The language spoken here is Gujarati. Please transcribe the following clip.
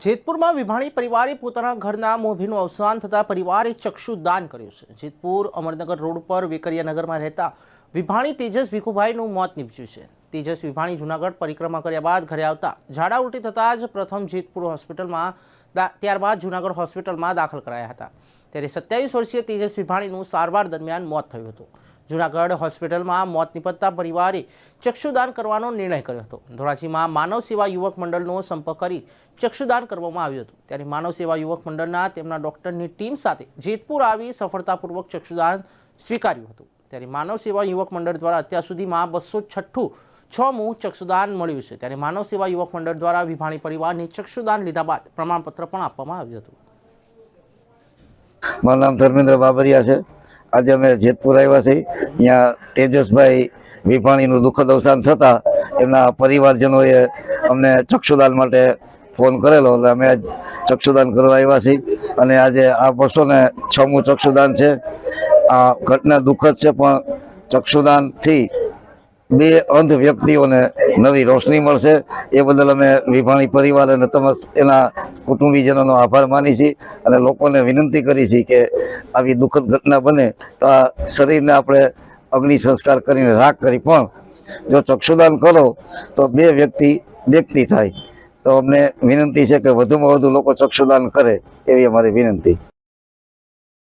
જેતપુરમાં વિભાણી પરિવારે પોતાના ઘરના મોભીનું અવસાન થતાં પરિવારે ચક્ષુદાન કર્યું છે। જેતપુર અમરનગર રોડ પર વેકરિયાનગરમાં રહેતા વિભાણી તેજસ ભીખુભાઈનું મોત નીપજ્યું છે। તેજસ વિભાણી જૂનાગઢ પરિક્રમા કર્યા બાદ ઘરે આવતા ઝાડા ઉલટી થતાં જ પ્રથમ જેતપુર હોસ્પિટલમાં ત્યારબાદ જૂનાગઢ હોસ્પિટલમાં દાખલ કરાયા હતા। ત્યારે 27 વર્ષીય તેજસ વિભાણીનું સારવાર દરમિયાન મોત થયું હતું। જૂનાગઢ હોસ્પિટલમાં મોત નિપજતા પરિવારે ચક્ષુદાન કરવાનો નિર્ણય કર્યો હતો। ધોરાજીમાં માનવ સેવા યુવક મંડળનો સંપર્ક કરી ચક્ષુદાન કરવામાં આવ્યું હતું। ત્યારે માનવ સેવા યુવક મંડળના તેમના ડોક્ટરની ટીમ સાથે જેતપુર આવી સફળતાપૂર્વક ચક્ષુદાન સ્વીકાર્યું હતું। ત્યારે માનવ સેવા યુવક મંડળ દ્વારા અત્યાર સુધીમાં 206મું ચક્ષુદાન મળ્યું છે। ત્યારે માનવ સેવા યુવક મંડળ દ્વારા વિભાણી પરિવારને ચક્ષુદાન લીધા બાદ પ્રમાણપત્ર પણ આપવામાં આવ્યું હતું। મારું નામ ધર્મેન્દ્ર બાબરિયા છે। આજે અમે જેતપુર આવ્યા છીએ। અહીંયા તેજસભાઈ વિભાણીનું દુઃખદ અવસાન થતાં એમના પરિવારજનોએ અમને ચક્ષુદાન માટે ફોન કરેલો, એટલે અમે આજ ચક્ષુદાન કરવા આવ્યા છીએ। અને આજે આ 206મું ચક્ષુદાન છે। આ ઘટના દુઃખદ છે, પણ ચક્ષુદાનથી 2 અંધ વ્યક્તિઓને નવી રોશની મળશે। એ બદલ અમે વિભાણી પરિવાર અને એના કુટુંબીજનોનો આભાર માની છીએ અને લોકોને વિનંતી કરી છે કે આવી દુઃખદ ઘટના બને તો આ શરીરને આપણે અગ્નિ સંસ્કાર કરીને રાખ કરી, પણ જો ચક્ષુદાન કરો તો 2 વ્યક્તિ દેખતી થાય। તો અમને વિનંતી છે કે વધુમાં વધુ લોકો ચક્ષુદાન કરે, એવી અમારી વિનંતી।